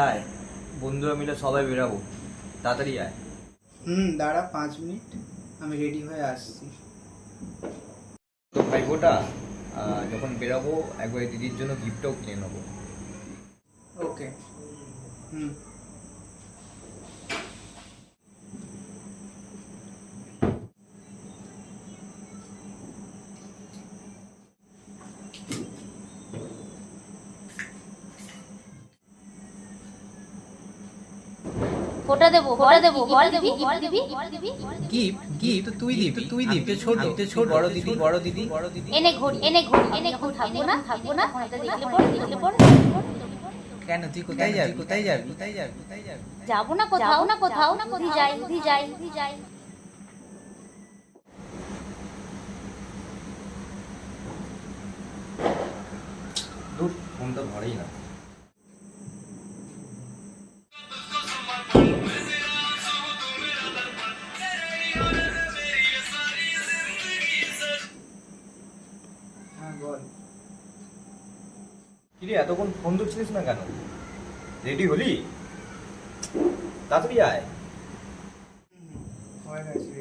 আয়, বন্ধুরা মিলে সবাই বেরাবো, তাড়াতাড়ি আয়। দাঁড়া 5 মিনিট, আমি রেডি হয়ে আসছি। তো ভাইবোটা, যখন বেরাবো একবার দিদির জন্য গিফটও কিনে নেবো। ওকে। ফোটা দেবো বল দিবি গিফট তো তুই দিবি, ছোট বড় দিদি। এনে ঘড়ি থাকবো না দেখলে পর কেন তুই কোথায় যাবি? যাবো না কোথাও বুঝি যাই দূর, ফোনটা ধরেই না। হ্যাঁ বল। কিরে এতক্ষণ ফোন ধরছিলিস না কেন? রেডি হলি? তাড়াতাড়ি আয়। হয়ে গেছে,